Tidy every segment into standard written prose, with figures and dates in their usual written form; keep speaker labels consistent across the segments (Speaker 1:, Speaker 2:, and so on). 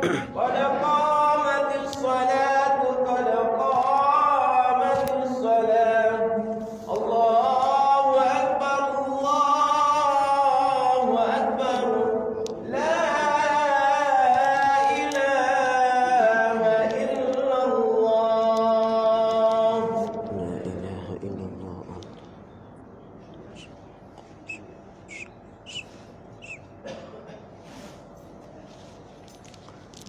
Speaker 1: قد قامت الصلاة قد قامت الصلاة الله أكبر الله أكبر لا إله إلا الله
Speaker 2: لا إله إلا الله.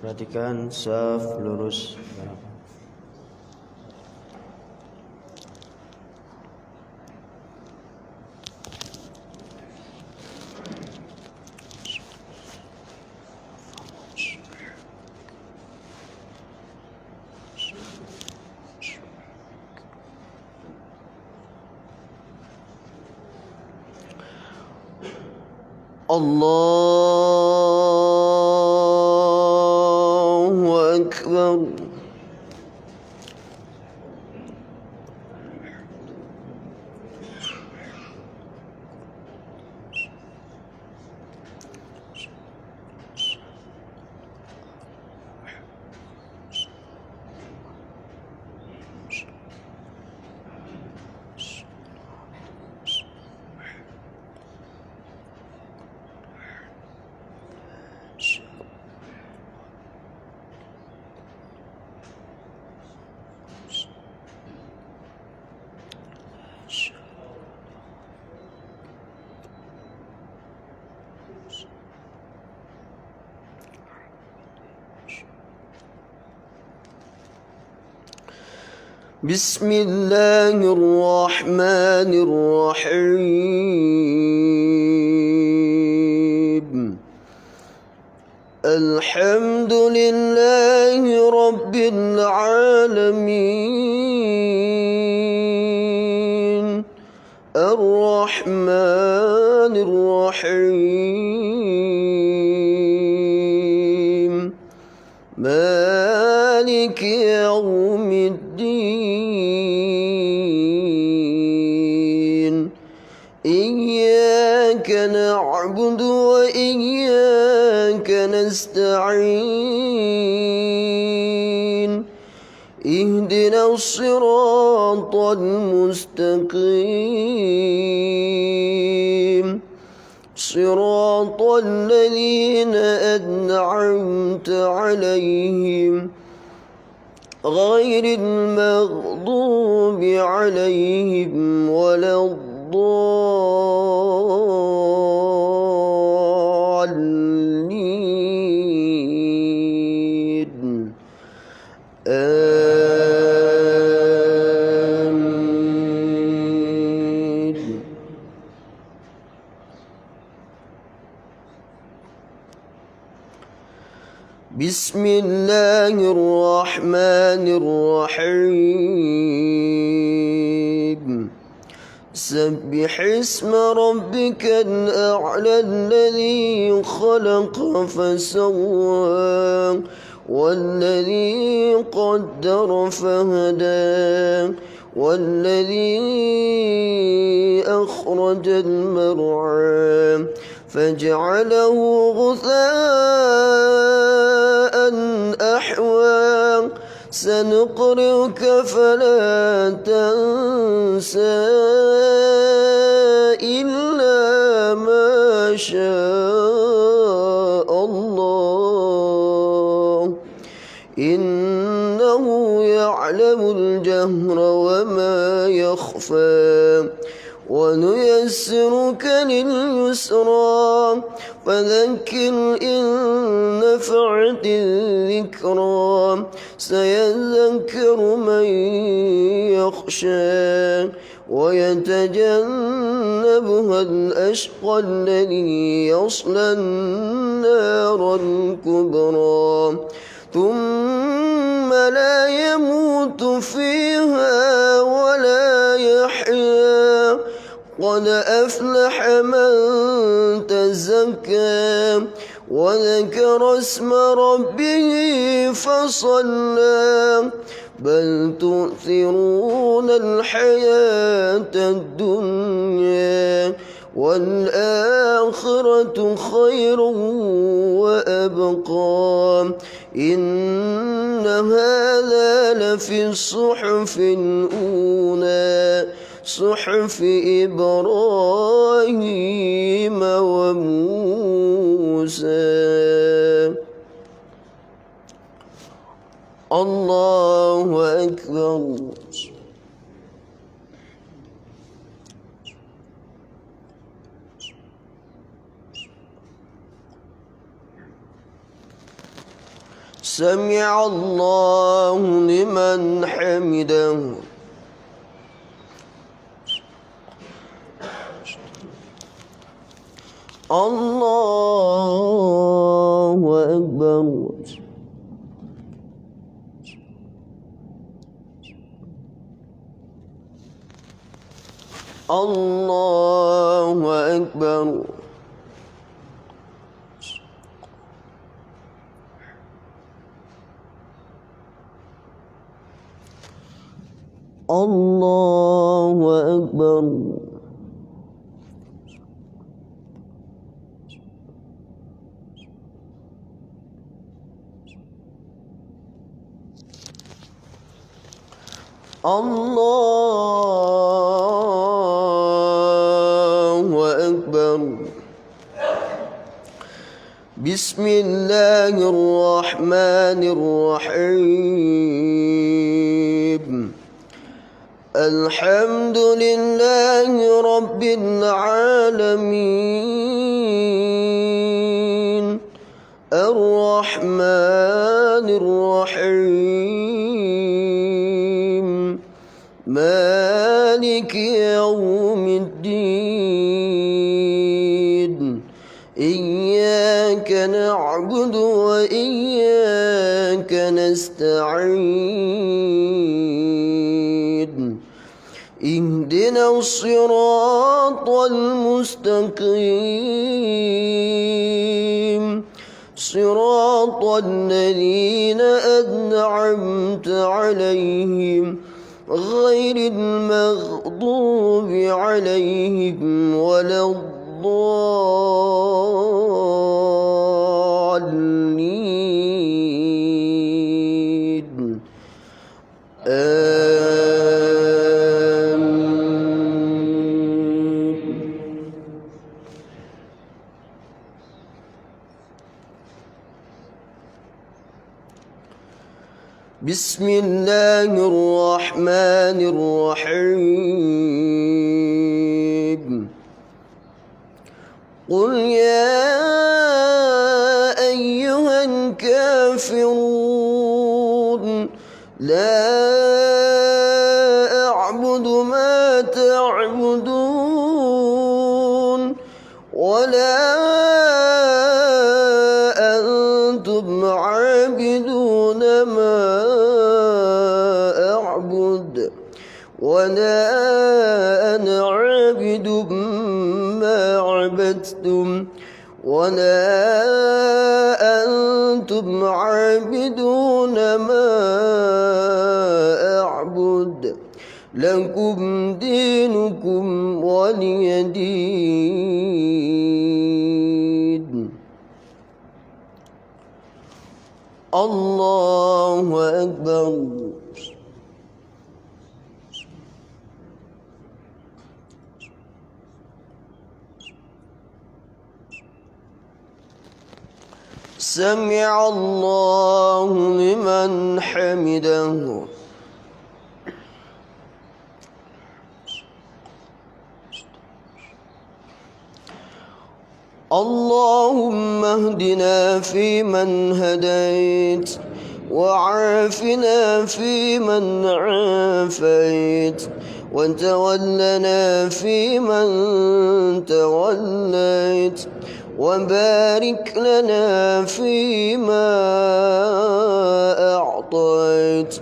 Speaker 2: Perhatikan saf lurus. Allahu Akbar. بسم الله الرحمن الرحيم الحمد لله رب العالمين الرحمن الرحيم مالك يوم الدين إياك نعبد وإياك نستعين اهدنا الصراط المستقيم صراط الذين أنعمت عليهم غير المغضوب عليهم ولا الضالين آمين. بسم الله الرحمن الرحيم سبح اسم ربك الأعلى الذي خلق فسوى والذي قدر فهدى والذي أخرج المرعى فجعله غثاء أحوى سنقرئك فلا تنسى إلا ما شاء الله إنه يعلم الجهر وما يخفى ونيسرك لليسرى فذكر إن نفعت الذكرى سيذكر من يخشى ويتجنبها الأشقى الذي يصلى النار الكبرى ثم لا يموت فيها ولا يحيا قد أفلح من تزكى وذكر اسم ربه فصلى بل تؤثرون الحياة الدنيا والآخرة خير وأبقى إن هذا لفي الصحف الأولى صحف إبراهيم وموسى. الله أكبر. سمع الله لمن حمده. الله أكبر. الله أكبر. الله أكبر. الله أكبر. بسم الله الرحمن الرحيم. الحمد لله رب العالمين الرحمن الرحيم مالك يوم الدين إياك نعبد وإياك نستعين اهدنا الصراط المستقيم صراط الذين أنعمت عليهم غير المغضوب عليهم ولا الضالين بسم الله الرحمن الرحيم قل يا أيها الكافرون لا أعبد ما تعبدون ولا أنتم عابدون ما أعبد ولا أنا عابد ما عبدتم ولا أنتم عابدون ما أعبد لكم دينكم ولي دين. الله أكبر. سمع الله لمن حمده. اللهم اهدنا فيمن هديت وعافنا فيمن عافيت وتولنا فيمن توليت وبارك لنا فيما أعطيت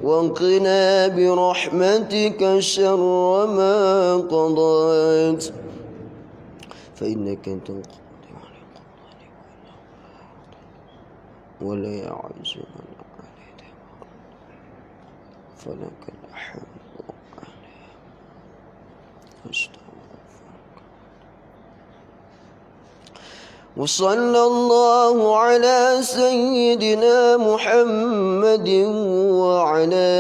Speaker 2: وقنا برحمتك شر ما قضيت فإنك أنت القاضي ولا يعز من عليك فلك الحمد أستغفرك وصلى الله على سيدنا محمد وعلى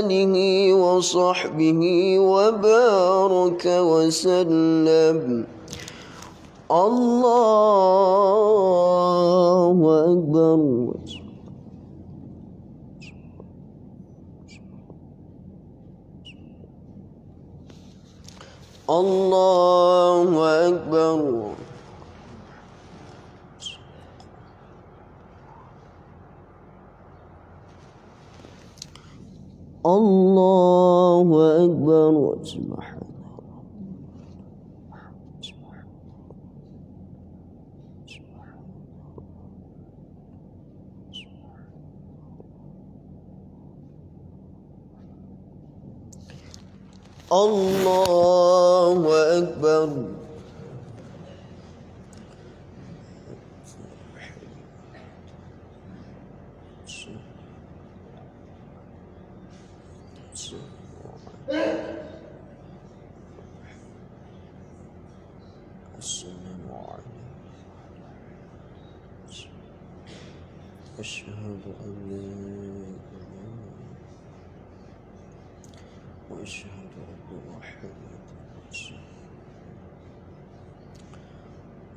Speaker 2: آله وصحبه وبارك وسلم. الله أكبر. الله أكبر. الله أكبر. سبحان الله أكبر. السلام عليكم. أشهد أن لا إله وأشهد أن محمدا رسول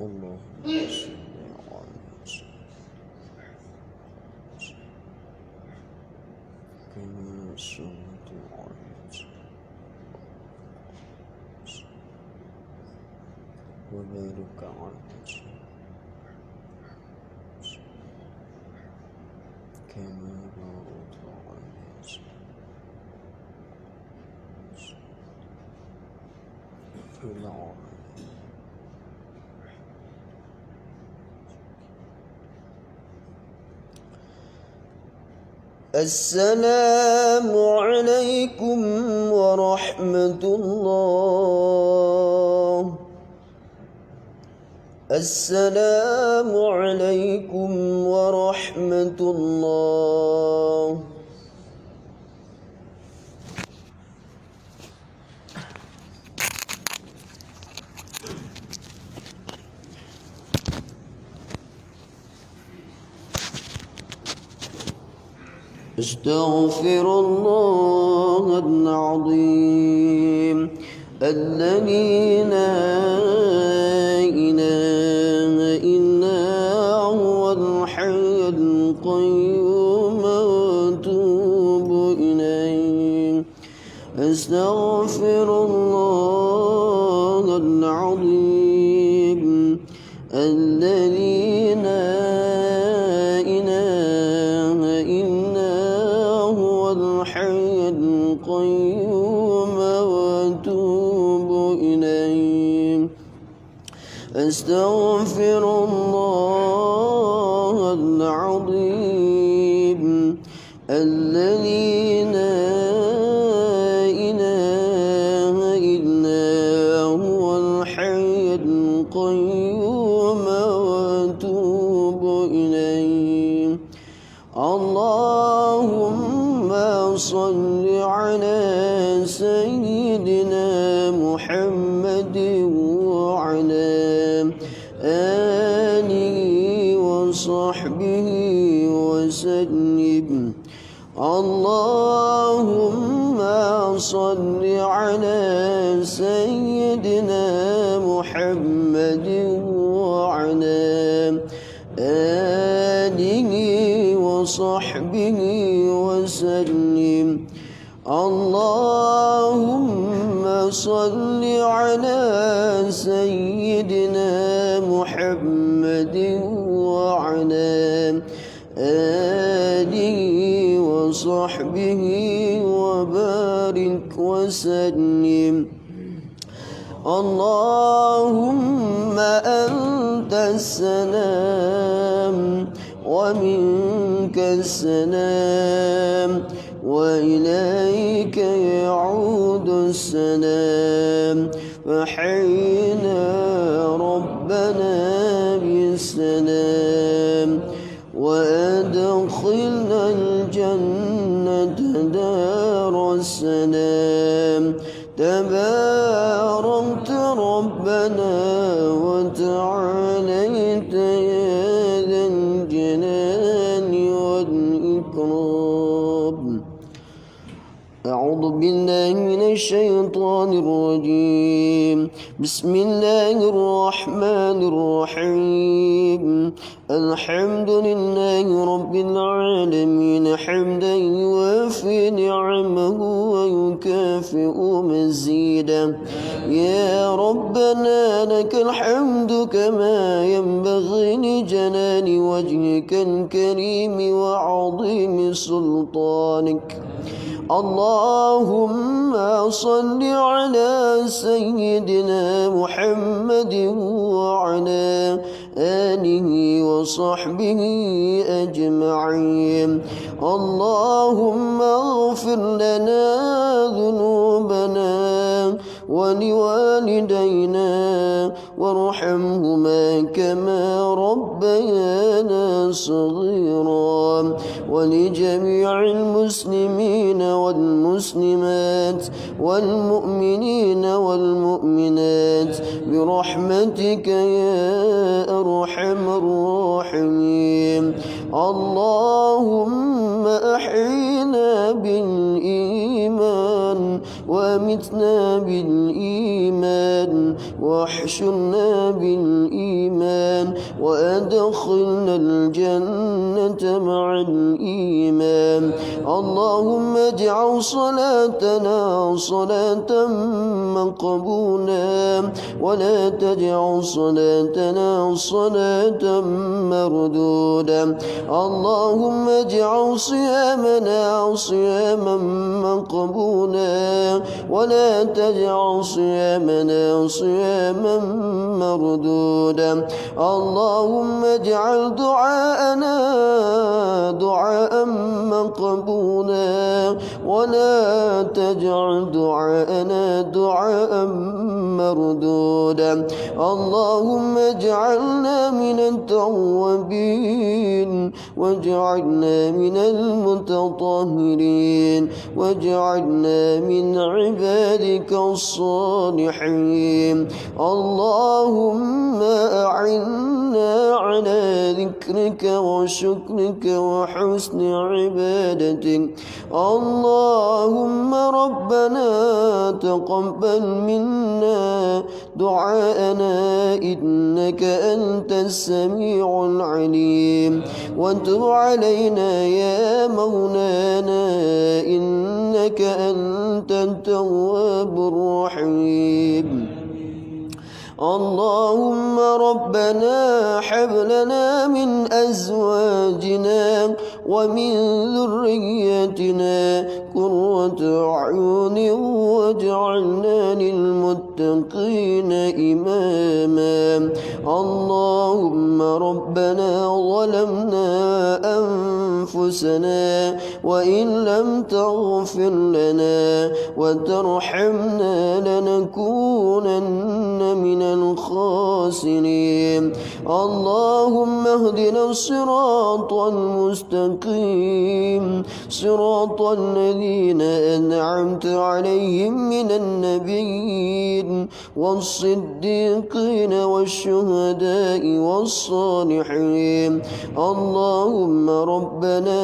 Speaker 2: الله. اللهم صل على سيدنا كما صليت على وبارك على كما باركت على في العالمين. السلام عليكم ورحمة الله. السلام عليكم ورحمة الله. استغفر الله العظيم الذي لا إله إلا هو الحي القيوم وأتوب إليه. أستغفر الله العظيم الذي لا إله إلا هو الحي القيوم وأتوب إليه. أستغفر الله العظيم الذي لا إله إلا هو الحي القيوم وأتوب إليه. اللهم صل على سيدنا محمد وعلى آله وصحبه وسلم. اللهم صل على سيدنا محمد وعلى آله وصحبه وسلم. اللهم صل على سيدنا محمد وعلى آله وصحبه وبارك وسلم. اللهم أنت السلام ومنك السلام وإليك يعود السلام. فحينا ربنا بالسلام وأدخلنا الجنة دار السلام. تباركت ربنا وتعالينا الجلال والإكرام. أعوذ بالله من الشيطان الرجيم. بسم الله الرحمن الرحيم. الحمد لله رب العالمين حمدا يوافي نعمه ويكافئ مزيدا. يا ربنا لك الحمد كما ينبغي لجلال وجهك الكريم وعظيم سلطانك. اللهم صل على سيدنا محمد وعلى آله وصحبه أجمعين. اللهم اغفر لنا ذنوبنا ولوالدينا وارحمهما كما ربيانا صغيرا، ولجميع المسلمين والمسلمات والمؤمنين والمؤمنات برحمتك يا أرحم الراحمين. اللهم أحينا بالإيمان وأمتنا بالإيمان واحشرنا بالإيمان وأدخلنا الجنة مع الإيمان. اللهم اجعل صلاتنا صلاة مقبولة ولا تجعل صلاتنا صلاة مردودة. اللهم اجعل صيامنا صياما مقبولا ولا تجعل صيامنا صياما مردودا. اللهم اجعل دعاءنا دعاء مقبولا ولا تجعل دعاءنا دعاء مردودا. اللهم اجعلنا من التوابين واجعلنا من المتطهرين واجعلنا من عبادك الصالحين. اللهم أعنا على ذكرك وشكرك وحسن عبادتك. اللهم ربنا تقبل منا دعاءنا إنك أنت السميع العليم، وتب علينا يا مولانا إنك أنت التواب الرحيم. اللهم ربنا هب لنا من أزواجنا ومن ذريتنا قرة أعين واجعلنا للمتقين إماما. اللهم ربنا ظلمنا أنفسنا وإن لم تغفر لنا وترحمنا لنكونن من الخاسرين. اللهم اهدنا الصراط المستقيم صراط الذين أنعمت عليهم من النبيين والصديقين والشهداء والصالحين. اللهم ربنا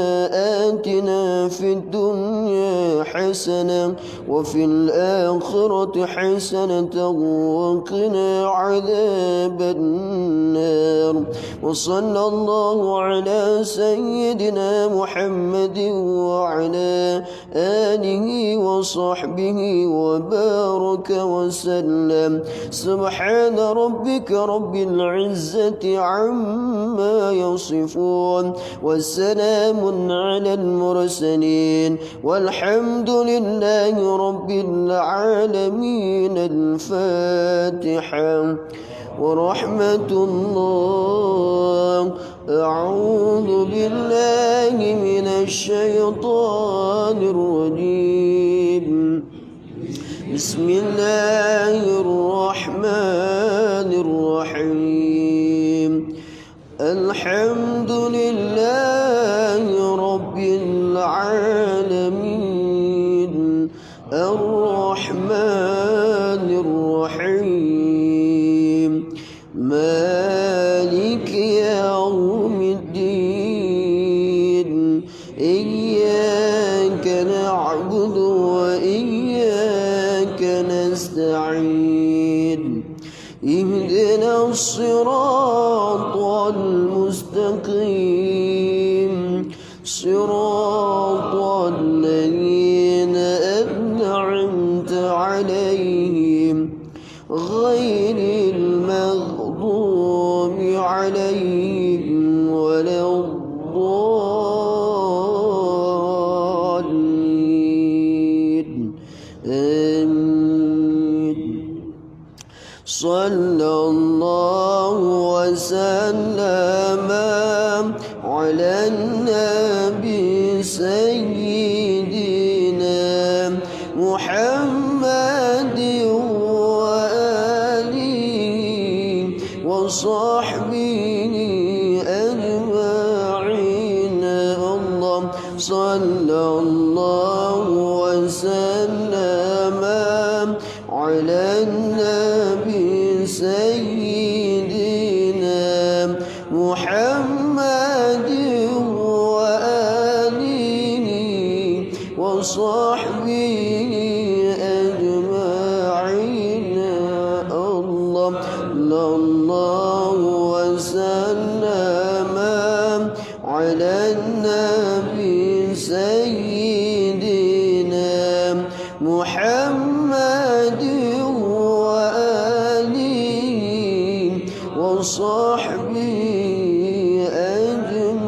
Speaker 2: آتنا في الدنيا حسنة وفي الآخرة حسنة وقنا عذاب النار. وصلى الله على سيدنا محمد وعلى آله وصحبه وبارك وسلم. سبحان ربك رب العزة عما يصفون وسلام على المرسلين والحمد لله رب العالمين. الفاتحة. ورحمة الله. أعوذ بالله من الشيطان الرجيم. بسم الله الرحمن الرحيم. الحمد لله رب العالمين الرحمن الرحيم مالك يوم الدين. صراط الذين أنعمت عليهم غير المغضوب عليهم ولا الضالين آمين. صلى الله وسلم على النبي سيدنا محمد وآله وصحبه أجمعين. اللهم صلى الله وسلم على النبي سيدنا محمد وآله وصحبه أجمعين. الله وسلم على النبي سيدنا محمد وآله وصحبه أجمعين.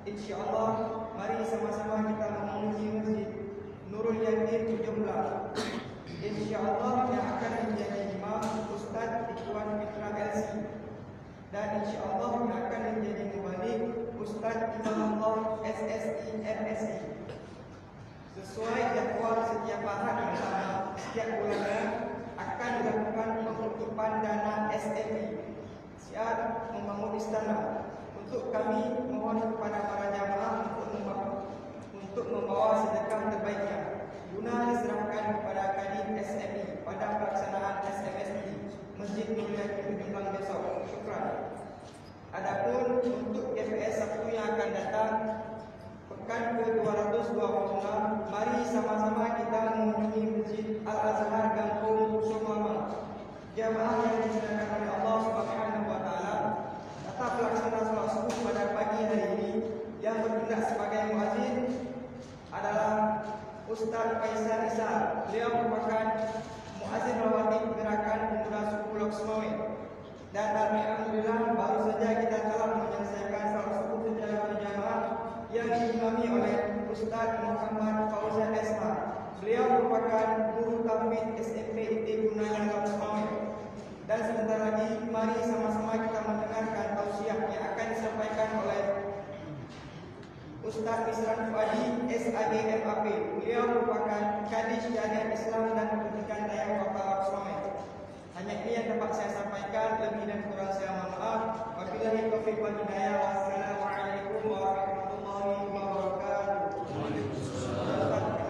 Speaker 1: Insyaallah, mari sama-sama kita memuji Masjid Nurul Yakin 17. Insyaallah yang akan menjadi imam Ustaz Ikhwan Fitra LC, dan insyaallah yang akan menjadi mubalik Ustaz Imamullah SSI MSI. Sesuai jadwal setiap ahad bersama setiap bulan akan dilakukan penutupan dana SMI siap membangun istana. Yakin Kejumlang besok. Syukran. Adapun untuk FPS Sabtu yang akan datang pekan ke-226, mari sama-sama kita mengunjungi Masjid Al-Azhar Kampung Sumama. Jamaah yang disediakan oleh Allah Subhanahu wa taala tetap pelaksana salat subuh pada pagi hari ini. Yang bertindak sebagai muazzin adalah Ustaz Faisal Isa. Beliau merupakan muazzin rawatib Gerakan Pemuda Suku Loksmawe. Dan alhamdulillah baru saja kita telah menyelesaikan salat subuh secara berjamaah yang diimami oleh Ustaz Muhammad Fauzan Esma. Beliau merupakan guru tahfidz SMP di Gunung Loksmawe. Dan sebentar lagi mari sama-sama kita mendengarkan tausiah yang akan disampaikan oleh Ustaz Misran Fuadi SAG MAP. Beliau merupakan Kadis Syariat Islam dan Pendidikan Daya Kota Loksmawe. Hanya ini yang dapat saya sampaikan, lebih dan kurang saya mohon maaf. Wabillahi taufiq wal hidayah. Wassalamualaikum warahmatullahi wabarakatuh. Waalaikumsalam.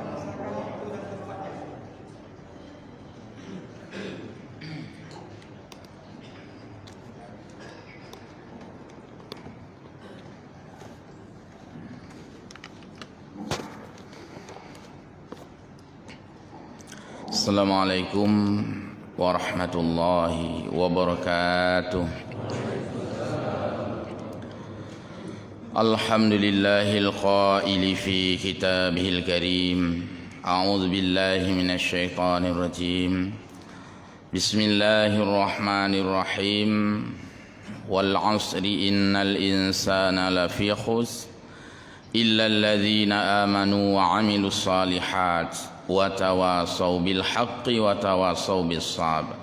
Speaker 3: Assalamualaikum warahmatullahi wabarakatuh. Alhamdulillahil qaili fi kitabihil karim. A'udzu billahi minasy syaithanir rajim. Bismillahirrahmanirrahim. Wal 'asri innal insana lafi khusr illa alladzina amanu wa 'amilus shalihat wa tawasaw bil haqqi wa tawasaw bis sabr.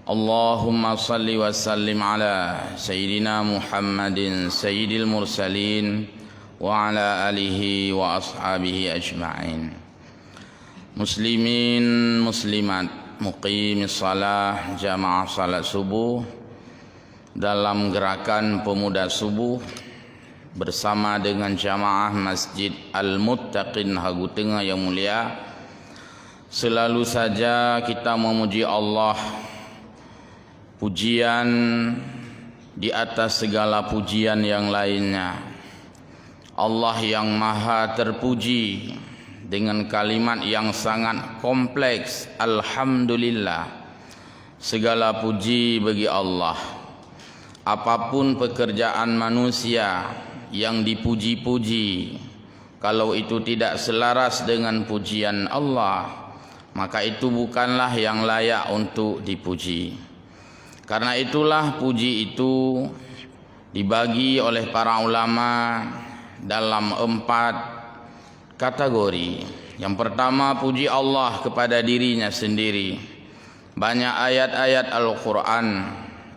Speaker 3: Allahumma salli wa sallim ala sayyidina Muhammadin sayyidil mursalin wa ala alihi wa ashabihi ajma'in. Muslimin muslimat muqimis salah jamaah salat subuh dalam gerakan pemuda subuh bersama dengan jamaah Masjid Al-Muttaqin Hagu Tengah yang mulia. Selalu saja kita memuji Allah, pujian di atas segala pujian yang lainnya. Allah yang maha terpuji dengan kalimat yang sangat kompleks, Alhamdulillah. Segala puji bagi Allah. Apapun pekerjaan manusia yang dipuji-puji, kalau itu tidak selaras dengan pujian Allah, maka itu bukanlah yang layak untuk dipuji. Karena itulah puji itu dibagi oleh para ulama dalam 4 kategori. Yang pertama, puji Allah kepada dirinya sendiri. Banyak ayat-ayat Al-Quran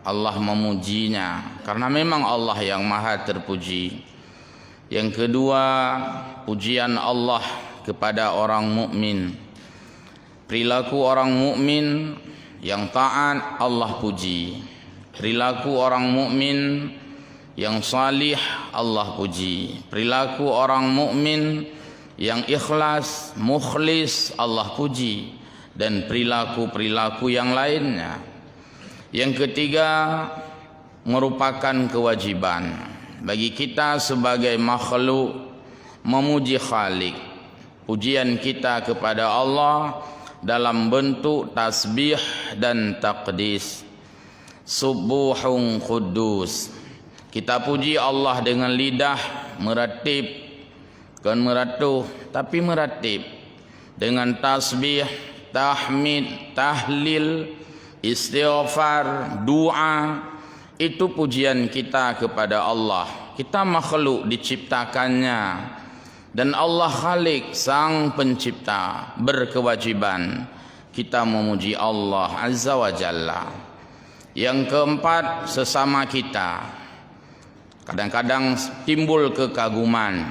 Speaker 3: Allah memujinya karena memang Allah yang maha terpuji. Yang kedua, pujian Allah kepada orang mukmin. Perilaku orang mukmin yang taat Allah puji. Perilaku orang mukmin yang salih Allah puji. Perilaku orang mukmin yang ikhlas, mukhlis Allah puji, dan perilaku-perilaku yang lainnya. Yang ketiga, merupakan kewajiban bagi kita sebagai makhluk memuji Khalik. Pujian kita kepada Allah dalam bentuk tasbih dan taqdis. Subuhun Quddus. Kita puji Allah dengan lidah meratib, bukan meratuh tapi meratib, dengan tasbih, tahmid, tahlil, istighfar, doa. Itu pujian kita kepada Allah. Kita makhluk diciptakannya, dan Allah Khalik, sang pencipta, berkewajiban kita memuji Allah Azza wa Jalla. Yang keempat, sesama kita. Kadang-kadang timbul kekaguman.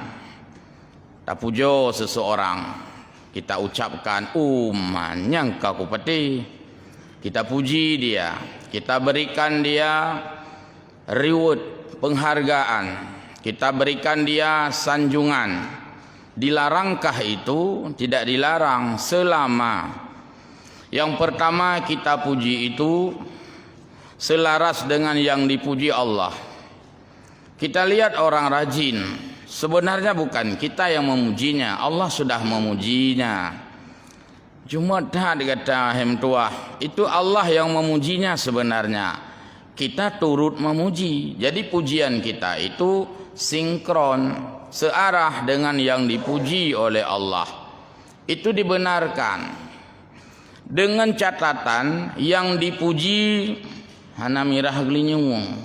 Speaker 3: Tak puja seseorang, kita ucapkan nyangka ku peti. Kita puji dia, kita berikan dia reward, penghargaan, kita berikan dia sanjungan. Dilarangkah itu? Tidak dilarang selama yang pertama kita puji itu selaras dengan yang dipuji Allah. Kita lihat orang rajin, sebenarnya bukan kita yang memujinya, Allah sudah memujinya. Cuma dah dikata hem tuah, itu Allah yang memujinya sebenarnya. Kita turut memuji. Jadi pujian kita itu sinkron, searah dengan yang dipuji oleh Allah. Itu dibenarkan. Dengan catatan yang dipuji hana mirah glinyung.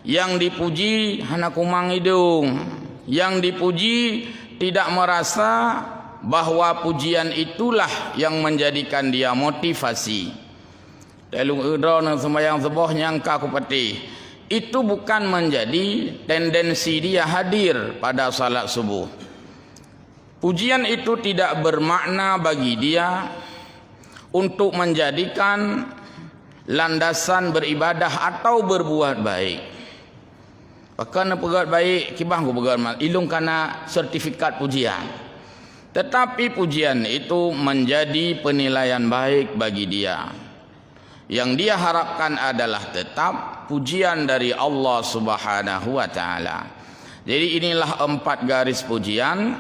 Speaker 3: Yang dipuji hana kumang hidung. Yang dipuji tidak merasa bahwa pujian itulah yang menjadikan dia motivasi. Telung udra nang sembahyang subuh nyangka ku peti. Itu bukan menjadi tendensi dia hadir pada salat subuh. Pujian itu tidak bermakna bagi dia untuk menjadikan landasan beribadah atau berbuat baik. Bahkan berbuat baik, kibang ku berbuat mal, ilung kana sertifikat pujian. Tetapi pujian itu menjadi penilaian baik bagi dia. Yang dia harapkan adalah tetap pujian dari Allah Subhanahu wa taala. Jadi inilah 4 garis pujian.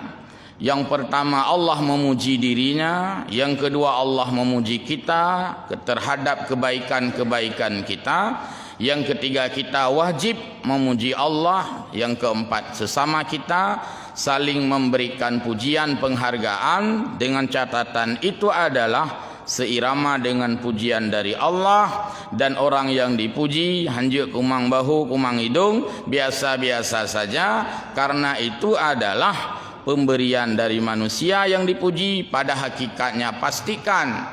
Speaker 3: Yang pertama Allah memuji dirinya, yang kedua Allah memuji kita terhadap kebaikan-kebaikan kita, yang ketiga kita wajib memuji Allah, yang keempat sesama kita saling memberikan pujian penghargaan dengan catatan itu adalah seirama dengan pujian dari Allah, dan orang yang dipuji hanjuk kumang bahu kumang hidung biasa-biasa saja, karena itu adalah pemberian dari manusia yang dipuji. Pada hakikatnya pastikan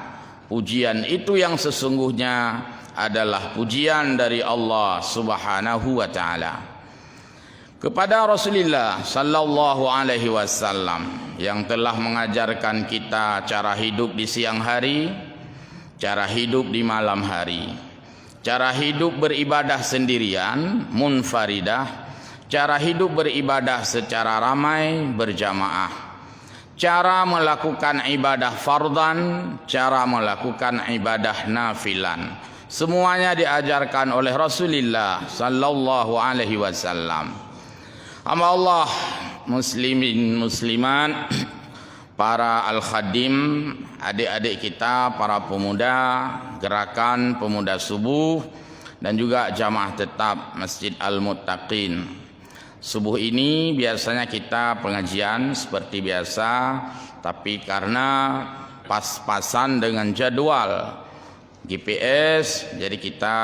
Speaker 3: pujian itu yang sesungguhnya adalah pujian dari Allah Subhanahu wa taala. Kepada Rasulullah sallallahu alaihi wasallam yang telah mengajarkan kita cara hidup di siang hari, cara hidup di malam hari, cara hidup beribadah sendirian munfaridah, cara hidup beribadah secara ramai berjamaah, cara melakukan ibadah fardan, cara melakukan ibadah nafilan, semuanya diajarkan oleh Rasulullah sallallahu alaihi wasallam. Hamba Allah muslimin muslimat, para al-khadim, adik-adik kita, para pemuda gerakan pemuda subuh dan juga jamaah tetap Masjid Al-Muttaqin. Subuh ini biasanya kita pengajian seperti biasa, tapi karena pas-pasan dengan jadwal GPS, jadi kita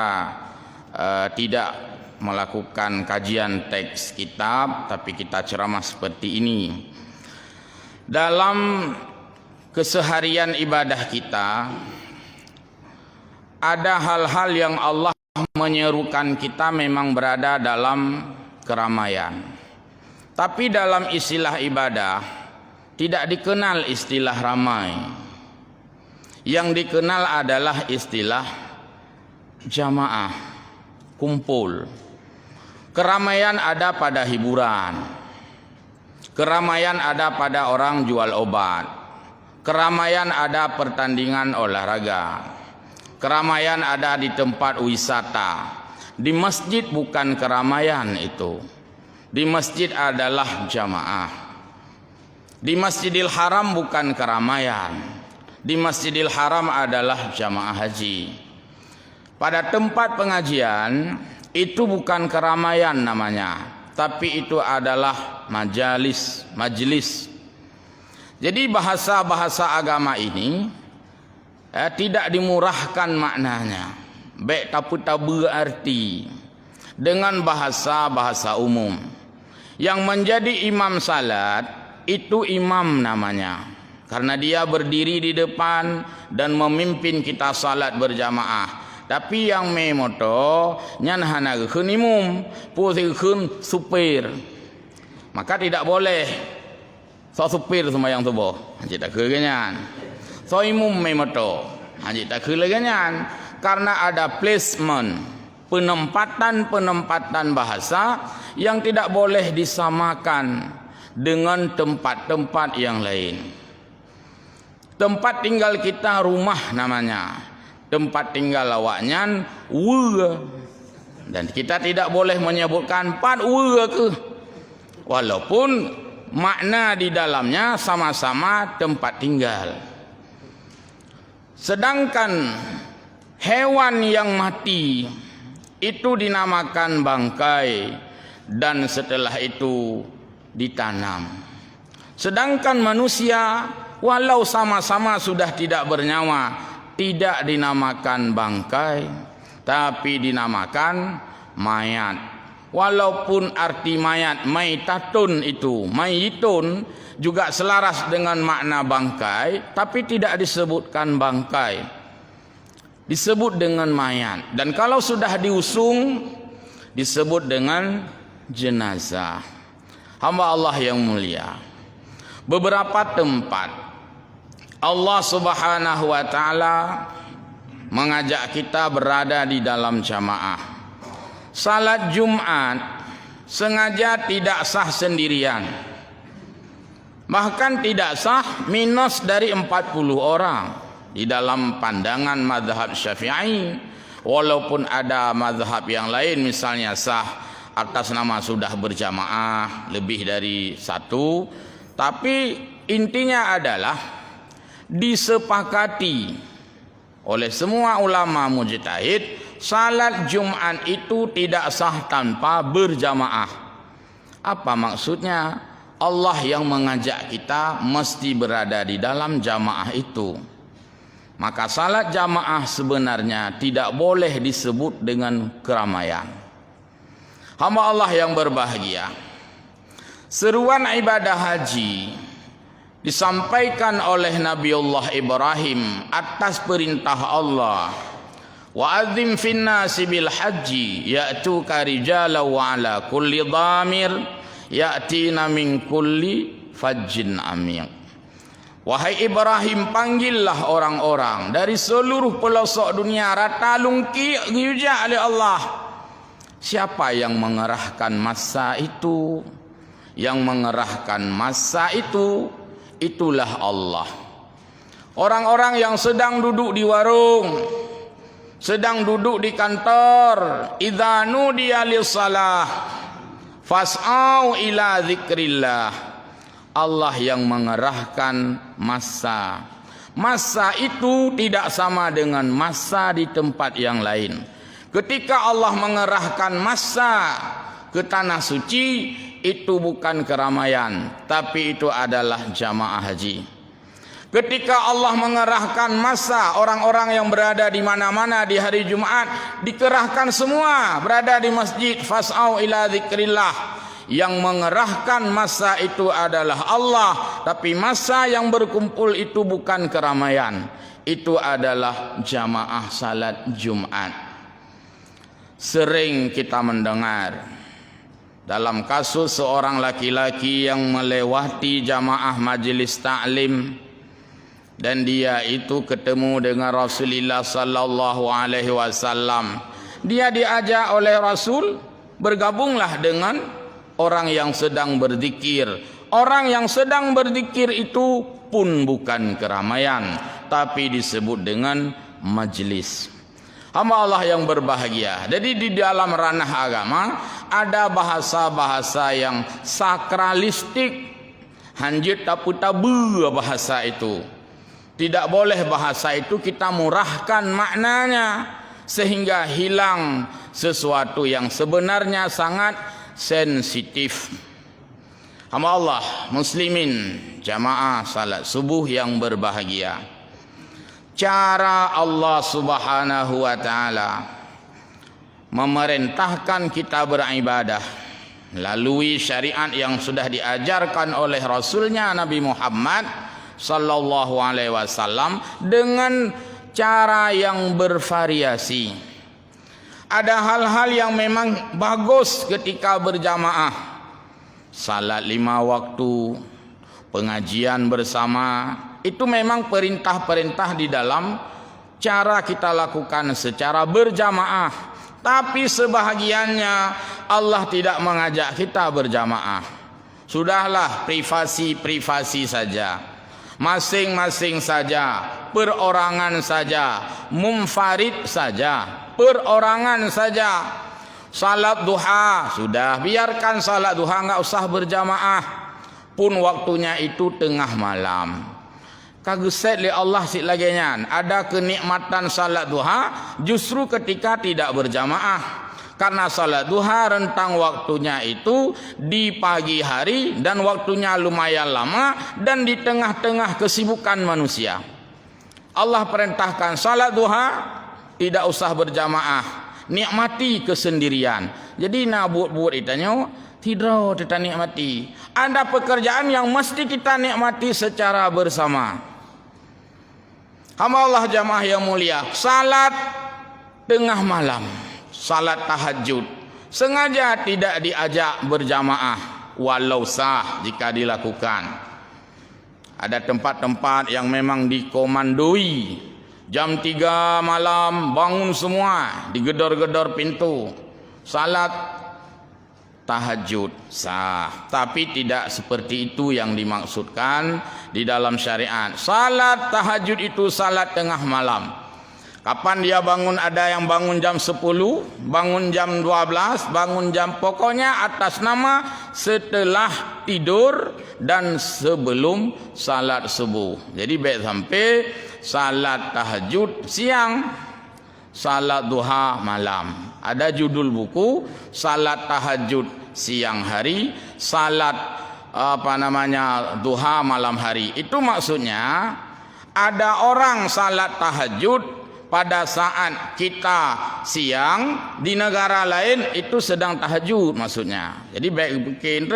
Speaker 3: tidak melakukan kajian teks kitab, tapi kita ceramah seperti ini. Dalam keseharian ibadah kita ada hal-hal yang Allah menyerukan kita memang berada dalam keramaian. Tapi dalam istilah ibadah tidak dikenal istilah ramai. Yang dikenal adalah istilah jamaah, kumpul. Keramaian ada pada hiburan. Keramaian ada pada orang jual obat. Keramaian ada pertandingan olahraga. Keramaian ada di tempat wisata. Di masjid bukan keramaian itu. Di masjid adalah jamaah. Di Masjidil Haram bukan keramaian. Di Masjidil Haram adalah jamaah haji. Pada tempat pengajian itu bukan keramaian namanya, tapi itu adalah majelis. Jadi bahasa-bahasa agama ini tidak dimurahkan maknanya, baik tak berarti dengan bahasa-bahasa umum. Yang menjadi imam salat itu imam namanya, karena dia berdiri di depan dan memimpin kita salat berjamaah. Tapi yang memoto nyan hana keun imum, pusing keun supir. Maka tidak boleh so supir sembahyang subuh. Haji tak kegenyan. So imum memoto. Haji tak kegenyan. Karena ada placement, penempatan bahasa yang tidak boleh disamakan dengan tempat-tempat yang lain. Tempat tinggal kita rumah namanya. tempat tinggal awaknya wura. Dan kita tidak boleh menyebutkan pat wura ke, walaupun makna di dalamnya sama-sama tempat tinggal. Sedangkan hewan yang mati itu dinamakan bangkai dan setelah itu ditanam. Sedangkan manusia walau sama-sama sudah tidak bernyawa, tidak dinamakan bangkai, tapi dinamakan mayat. Walaupun arti mayat maitatun itu, mayitun juga selaras dengan makna bangkai, tapi tidak disebutkan bangkai, disebut dengan mayat. Dan kalau sudah diusung disebut dengan jenazah. Hamba Allah yang mulia, beberapa tempat Allah Subhanahu wa taala mengajak kita berada di dalam jamaah. Salat Jumat sengaja tidak sah sendirian. Bahkan tidak sah minus dari 40 orang di dalam pandangan mazhab Syafi'i. Walaupun ada mazhab yang lain misalnya sah atas nama sudah berjamaah lebih dari satu, tapi intinya adalah disepakati oleh semua ulama mujtahid, salat Jumat itu tidak sah tanpa berjamaah. Apa maksudnya? Allah yang mengajak kita mesti berada di dalam jamaah itu. Maka salat jamaah sebenarnya tidak boleh disebut dengan keramaian. Hamba Allah yang berbahagia, seruan ibadah haji disampaikan oleh Nabiullah Ibrahim atas perintah Allah. Wa adzim fin nasi bil haji ya'tuka rijalan wa ala kulli dhamir ya'tina min kulli fajjin amiq. Wahai Ibrahim, panggillah orang-orang dari seluruh pelosok dunia, rata lungki diuja oleh Allah. Siapa yang mengerahkan massa itu? Yang mengerahkan massa itu, itulah Allah. Orang-orang yang sedang duduk di warung, sedang duduk di kantor, idza nudiya lis-shalah fas'au ila dzikrillah. Allah yang mengerahkan massa. Massa itu tidak sama dengan massa di tempat yang lain. Ketika Allah mengerahkan massa ke tanah suci, itu bukan keramaian, tapi itu adalah jamaah haji. Ketika Allah mengerahkan massa, orang-orang yang berada di mana-mana di hari Jumat dikerahkan semua berada di masjid, fas'au ila dzikrillah. Yang mengerahkan massa itu adalah Allah, tapi massa yang berkumpul itu bukan keramaian, itu adalah jamaah salat Jumat. Sering kita mendengar dalam kasus seorang laki-laki yang melewati jamaah majelis ta'lim dan dia itu ketemu dengan Rasulullah sallallahu alaihi wasallam. Dia diajak oleh Rasul, bergabunglah dengan orang yang sedang berzikir. Orang yang sedang berzikir itu pun bukan keramaian, tapi disebut dengan majlis. Hamba Allah yang berbahagia. Jadi di dalam ranah agama ada bahasa-bahasa yang sakralistik, hanjit tapu-tabu bahasa itu. Tidak boleh bahasa itu kita murahkan maknanya sehingga hilang sesuatu yang sebenarnya sangat sensitif. Hamba Allah muslimin jamaah salat subuh yang berbahagia. Cara Allah Subhanahu wa taala memerintahkan kita beribadah melalui syariat yang sudah diajarkan oleh Rasulnya Nabi Muhammad sallallahu alaihi wasallam dengan cara yang bervariasi. Ada hal-hal yang memang bagus ketika berjamaah. Salat 5 waktu, pengajian bersama, itu memang perintah-perintah di dalam cara kita lakukan secara berjamaah. Tapi sebahagiannya Allah tidak mengajak kita berjamaah. Sudahlah privasi-privasi saja. masing-masing saja, perorangan saja, munfarid saja, perorangan saja. Salat duha, sudah biarkan salat duha, enggak usah berjamaah. Pun waktunya itu tengah malam. Kageset li Allah sik lagenya. Ada kenikmatan salat duha justru ketika tidak berjamaah. Karena salat duha rentang waktunya itu di pagi hari dan waktunya lumayan lama dan di tengah-tengah kesibukan manusia. Allah perintahkan salat duha tidak usah berjamaah, nikmati kesendirian. Jadi nak buat itanya tidak kita nikmati. Ada pekerjaan yang mesti kita nikmati secara bersama. Hamba Allah jamaah yang mulia, salat tengah malam, salat tahajud sengaja tidak diajak berjamaah walau sah jika dilakukan. Ada tempat-tempat yang memang dikomandoi jam 3 malam bangun semua, digedor-gedor pintu salat tahajud sah, tapi tidak seperti itu yang dimaksudkan di dalam syariat. Salat tahajud itu salat tengah malam. Kapan dia bangun? Ada yang bangun jam 10, bangun jam 12, bangun jam, pokoknya atas nama setelah tidur dan sebelum salat subuh. Jadi baik sampai salat tahajud siang, salat duha malam. Ada judul buku salat tahajud siang hari, salat duha malam hari. Itu maksudnya ada orang salat tahajud pada saat kita siang, di negara lain itu sedang tahajud maksudnya. Jadi baik bikin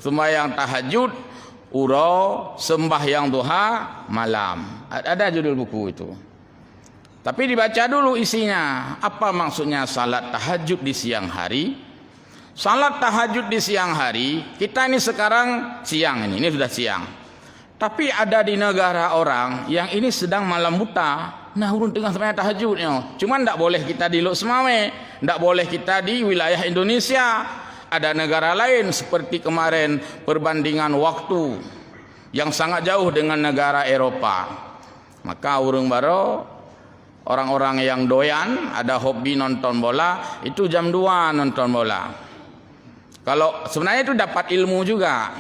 Speaker 3: sembahyang tahajud, urau sembahyang duha malam. Ada judul buku itu. Tapi dibaca dulu isinya. Apa maksudnya salat tahajud di siang hari? Salat tahajud di siang hari, kita ini sekarang siang ini sudah siang. Tapi ada di negara orang yang ini sedang malam buta. Nah, urun tengah sembahyang tahajudnya. Cuma tidak boleh kita di Lok Semawe, tidak boleh kita di wilayah Indonesia. Ada negara lain seperti kemarin perbandingan waktu yang sangat jauh dengan negara Eropa. Maka urung baro orang-orang yang doyan ada hobi nonton bola itu jam 2 nonton bola. Kalau sebenarnya itu dapat ilmu juga.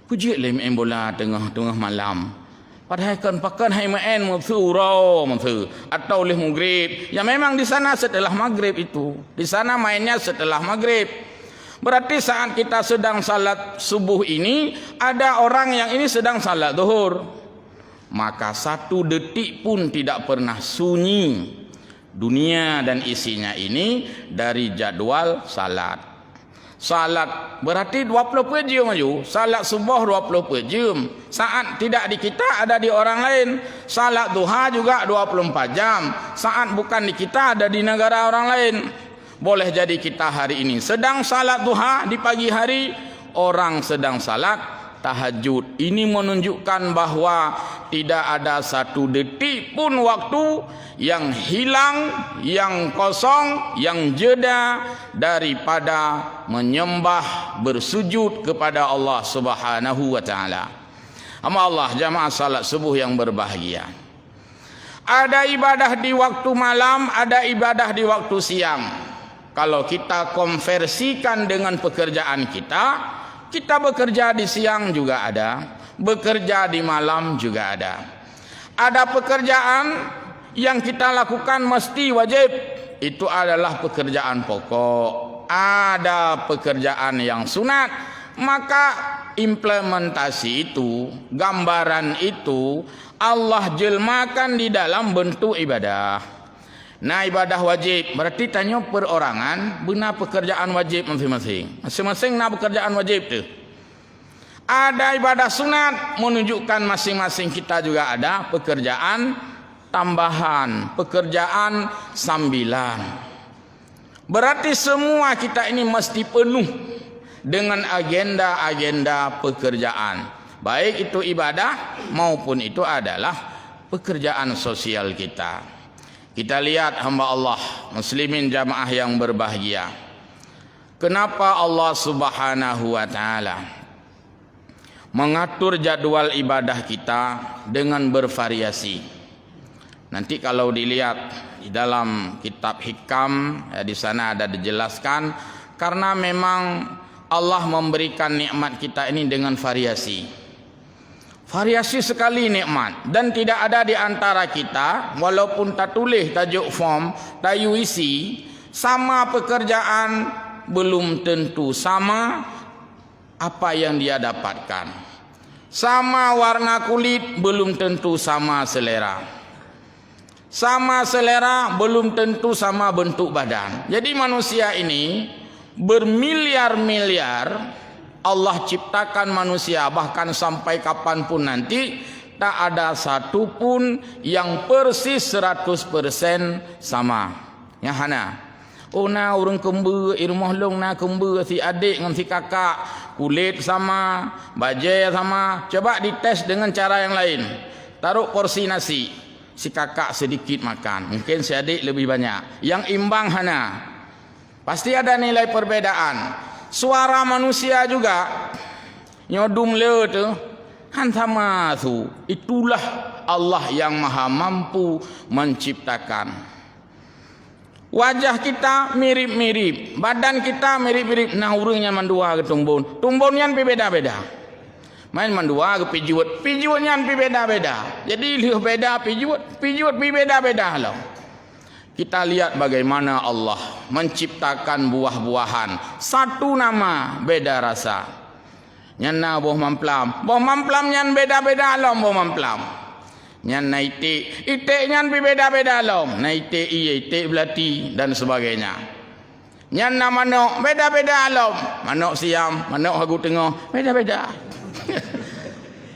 Speaker 3: Puji le main bola tengah malam. Padahal kan pakan hai main mutsurau atau leh maghrib. Ya memang di sana setelah maghrib itu. Di sana mainnya setelah maghrib. Berarti saat kita sedang salat subuh ini ada orang yang ini sedang salat zuhur. Maka 1 detik pun tidak pernah sunyi dunia dan isinya ini dari jadwal salat. Salat berarti 24 jam maju. Salat subuh 24 jam. Saat tidak di kita ada di orang lain. Salat duha juga 24 jam. Saat bukan di kita ada di negara orang lain. Boleh jadi kita hari ini sedang salat duha di pagi hari, orang sedang salat tahajud. Ini menunjukkan bahwa tidak ada 1 detik pun waktu yang hilang, yang kosong, yang jeda daripada menyembah, bersujud kepada Allah Subhanahu wa taala. Ama Allah jamaah salat subuh yang berbahagia. Ada ibadah di waktu malam, ada ibadah di waktu siang. Kalau kita konversikan dengan pekerjaan kita bekerja di siang juga ada, bekerja di malam juga ada. Ada pekerjaan yang kita lakukan mesti wajib, itu adalah pekerjaan pokok. Ada pekerjaan yang sunat, maka implementasi itu, gambaran itu Allah jelmakan di dalam bentuk ibadah. Nah, ibadah wajib berarti tanya perorangan benar pekerjaan wajib masing-masing. Masing-masing nah pekerjaan wajib tu. Ada ibadah sunat menunjukkan masing-masing kita juga ada pekerjaan tambahan, pekerjaan sambilan. Berarti semua kita ini mesti penuh dengan agenda-agenda pekerjaan. Baik itu ibadah maupun itu adalah pekerjaan sosial kita. Kita lihat hamba Allah, muslimin jamaah yang berbahagia. Kenapa Allah Subhanahu wa taala mengatur jadual ibadah kita dengan bervariasi. Nanti kalau dilihat di dalam kitab Hikam, di sana ada dijelaskan, karena memang Allah memberikan nikmat kita ini dengan variasi. Variasi sekali nikmat, dan tidak ada di antara kita, walaupun tak tulis tajuk form, tayu isi, sama pekerjaan belum tentu sama apa yang dia dapatkan. Sama warna kulit belum tentu sama selera. Sama selera belum tentu sama bentuk badan. Jadi manusia ini bermiliar-miliar Allah ciptakan manusia, bahkan sampai kapanpun nanti tak ada satu pun yang persis 100% sama. Yang hana. Oh na orang kembar, irmah long na kembar, si adik dengan si kakak, kulit sama, baju sama. Coba dites dengan cara yang lain. Taruh porsi nasi, si kakak sedikit makan, mungkin si adik lebih banyak. Yang imbang hana. Pasti ada nilai perbedaan. Suara manusia juga nyodum le tu han sama tu. Itulah Allah yang maha mampu menciptakan. Wajah kita mirip-mirip, badan kita mirip-mirip. Nah urangnya mandua ke tumbun, tumbunnya beda-beda. Main mandua ke pijuat, pijuatnya beda-beda. Jadi lihat beda pijuat beda-beda lah. Kita lihat bagaimana Allah menciptakan buah-buahan. Satu nama, beda rasa. Nyana buah mamplam. Buah mamplam nyan beda-beda alam buah mamplam. Nyan na itik nyan beda-beda alam. Na itik belati dan sebagainya. Nyan na manok, beda-beda alam. Manok siam, manok hagu tengah, beda-beda.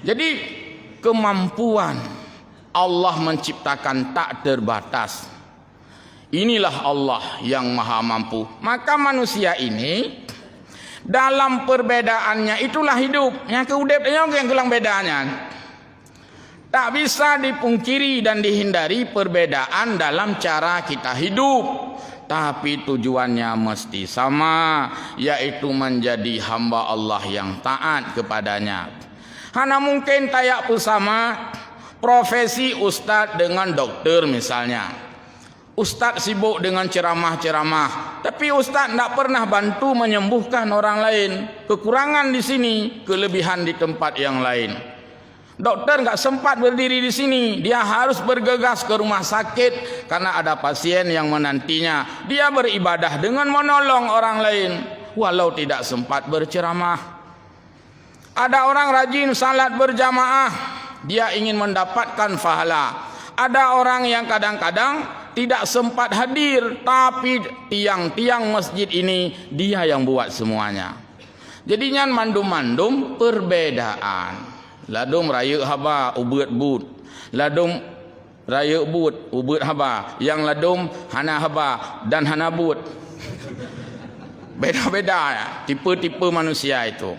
Speaker 3: Jadi kemampuan Allah menciptakan tak terbatas. Inilah Allah yang maha mampu. Maka manusia ini dalam perbedaannya itulah hidup. Yang keudepnya yang kelang bedanya. Tak bisa dipungkiri dan dihindari perbedaan dalam cara kita hidup. Tapi tujuannya mesti sama, yaitu menjadi hamba Allah yang taat kepadanya. Hana mungkin tayak bersama profesi ustaz dengan dokter misalnya. Ustaz sibuk dengan ceramah-ceramah, tapi ustaz tidak pernah bantu menyembuhkan orang lain. Kekurangan di sini, kelebihan di tempat yang lain. Dokter enggak sempat berdiri di sini, dia harus bergegas ke rumah sakit karena ada pasien yang menantinya. Dia beribadah dengan menolong orang lain walau tidak sempat berceramah. Ada orang rajin salat berjamaah, dia ingin mendapatkan pahala. Ada orang yang kadang-kadang tidak sempat hadir, tapi tiang-tiang masjid ini dia yang buat semuanya. Jadinya mandum-mandum perbedaan. Ladum raya haba ubut but, ladum raya but ubut haba, yang ladum hana haba dan hana but. Beda-beda ya, tipe-tipe manusia itu.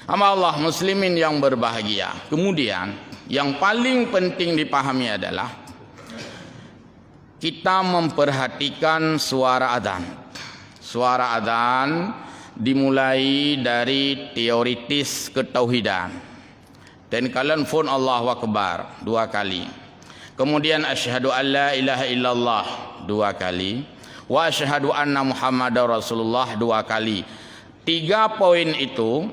Speaker 3: Hamba Allah muslimin yang berbahagia. Kemudian yang paling penting dipahami adalah kita memperhatikan suara adzan. Suara adzan dimulai dari teoritis ketauhidan. Dan kalian phone Allahu Akbar 2 kali. Kemudian asyhadu an la ilaha illallah 2 kali. Wa asyhadu anna Muhammadar Rasulullah 2 kali. 3 poin itu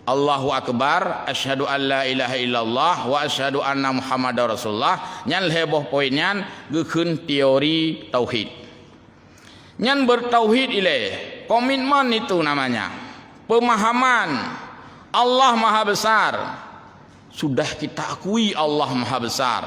Speaker 3: Allahu Akbar, asyhadu an la ilaha illallah, wa asyhadu anna Muhammadar Rasulullah. Nyan heboh poinnya gekeun teori tauhid. Nyan bertauhid ile, komitmen itu namanya. Pemahaman Allah Maha Besar. Sudah kita akui Allah Maha Besar.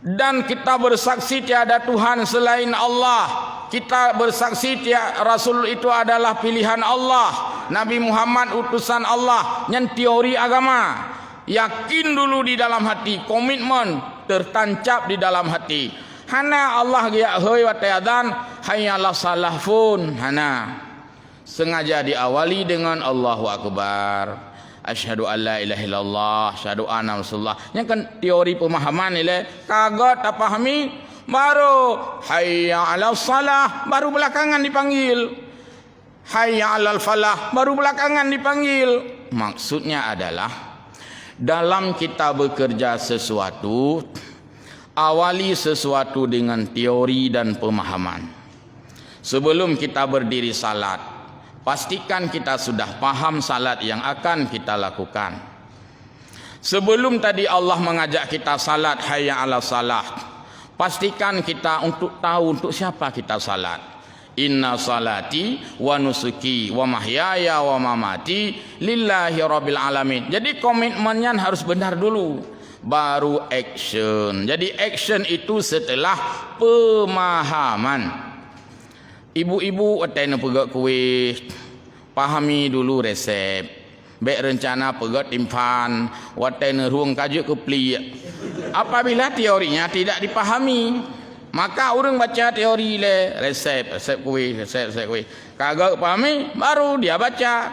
Speaker 3: Dan kita bersaksi tiada Tuhan selain Allah. Kita bersaksi Rasul itu adalah pilihan Allah. Nabi Muhammad utusan Allah. Yang teori agama. Yakin dulu di dalam hati. Komitmen tertancap di dalam hati. Hana Allah ya hoi wa ta'adan. Hayyalah salafun. Hana. Sengaja diawali dengan Allahu Akbar. Asyhadu an la ilaha illallah, asyhadu anna Rasulullah. Yang kan teori pemahaman ni kagak tak pahami, baru hayya 'alal salah, baru belakangan dipanggil. Hayya 'alal falah, baru belakangan dipanggil. Maksudnya adalah dalam kita bekerja sesuatu, awali sesuatu dengan teori dan pemahaman. Sebelum kita berdiri salat, pastikan kita sudah paham salat yang akan kita lakukan. Sebelum tadi Allah mengajak kita salat, hayya 'alas salah, pastikan kita untuk tahu untuk siapa kita salat. Inna salati wa nusuki wa mahyaya wa mamati lillahi rabbil alamin. Jadi komitmennya harus benar dulu, baru action. Jadi action itu setelah pemahaman. Ibu-ibu atena pegak kuih, pahami dulu resep. Baik rencana pegat timpan, watena ruang kajuk kepli. Apabila teorinya tidak dipahami, maka orang baca teori le, resep kuih. Kagak pahami, baru dia baca.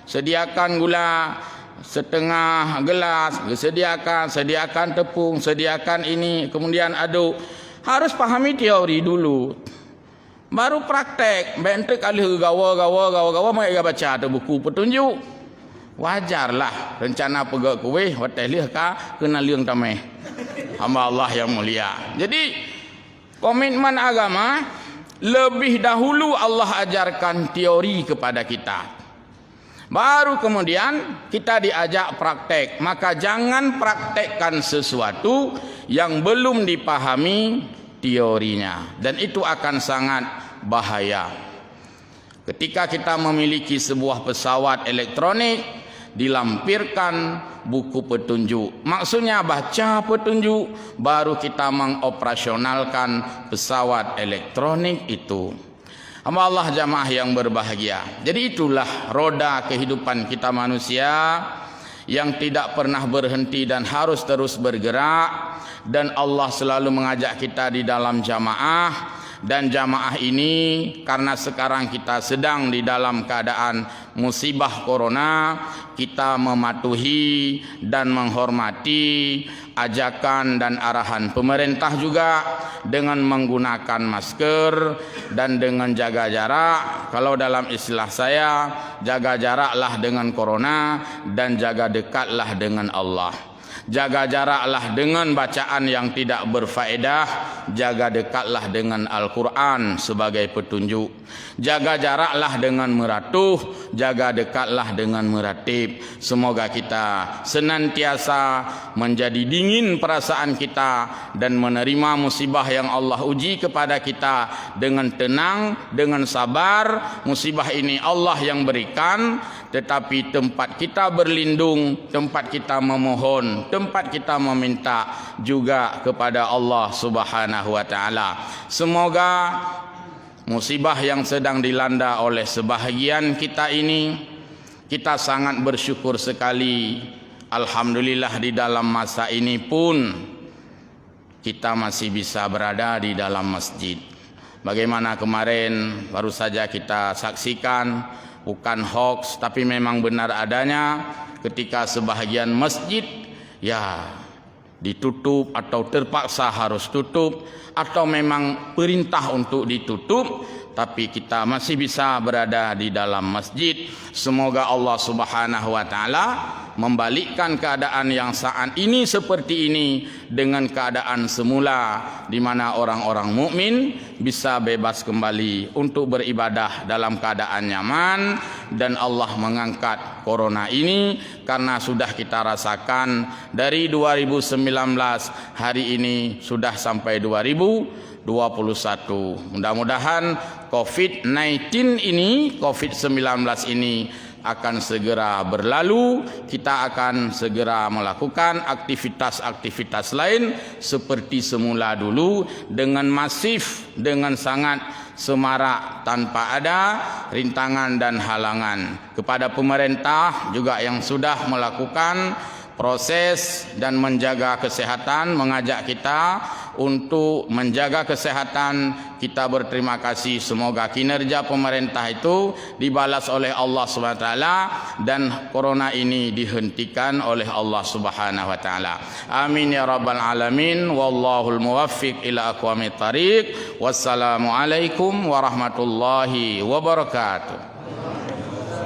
Speaker 3: Sediakan gula setengah gelas, sediakan tepung, sediakan ini, kemudian aduk. Harus pahami teori dulu, baru praktek. Bentuk kali gawa mereka baca ada buku petunjuk. Wajarlah rencana pegak kuih hotel ka kena liang tamai. Hamba Allah yang mulia. Jadi komitmen agama lebih dahulu Allah ajarkan teori kepada kita. Baru kemudian kita diajak praktek. Maka jangan praktekkan sesuatu yang belum dipahami teorinya, dan itu akan sangat bahaya. Ketika kita memiliki sebuah pesawat elektronik, dilampirkan buku petunjuk. Maksudnya baca petunjuk, baru kita mengoperasionalkan pesawat elektronik itu. Allah jamaah yang berbahagia. Jadi itulah roda kehidupan kita manusia yang tidak pernah berhenti dan harus terus bergerak. Dan Allah selalu mengajak kita di dalam jamaah. Dan jamaah ini karena sekarang kita sedang di dalam keadaan musibah corona, kita mematuhi dan menghormati ajakan dan arahan pemerintah juga dengan menggunakan masker dan dengan jaga jarak. Kalau dalam istilah saya, jaga jaraklah dengan corona dan jaga dekatlah dengan Allah. Jaga jaraklah dengan bacaan yang tidak berfaedah, jaga dekatlah dengan Al-Quran sebagai petunjuk. Jaga jaraklah dengan meratuh, jaga dekatlah dengan meratib. Semoga kita senantiasa menjadi dingin perasaan kita dan menerima musibah yang Allah uji kepada kita dengan tenang, dengan sabar. Musibah ini Allah yang berikan, tetapi tempat kita berlindung, tempat kita memohon, tempat kita meminta juga kepada Allah Subhanahu wa taala. Semoga musibah yang sedang dilanda oleh sebahagian kita ini, kita sangat bersyukur sekali. Alhamdulillah di dalam masa ini pun kita masih bisa berada di dalam masjid. Bagaimana kemarin baru saja kita saksikan, bukan hoax tapi memang benar adanya, ketika sebahagian masjid ya ditutup atau terpaksa harus tutup atau memang perintah untuk ditutup, tapi kita masih bisa berada di dalam masjid. Semoga Allah Subhanahu wa taala membalikkan keadaan yang saat ini seperti ini dengan keadaan semula, di mana orang-orang mukmin bisa bebas kembali untuk beribadah dalam keadaan nyaman, dan Allah mengangkat corona ini karena sudah kita rasakan dari 2019 hari ini sudah sampai 2021. Mudah-mudahan COVID-19 ini akan segera berlalu. Kita akan segera melakukan aktivitas-aktivitas lain seperti semula dulu dengan masif, dengan sangat semarak, tanpa ada rintangan dan halangan. Kepada pemerintah juga yang sudah melakukan proses dan menjaga kesehatan, mengajak kita untuk menjaga kesehatan, kita berterima kasih. Semoga kinerja pemerintah itu dibalas oleh Allah SWT dan corona ini dihentikan oleh Allah Subhanahu wa taala. Amin ya rabbal alamin. Wallahul muwaffiq ila aqwamit thariq. Wassalamualaikum warahmatullahi wabarakatuh.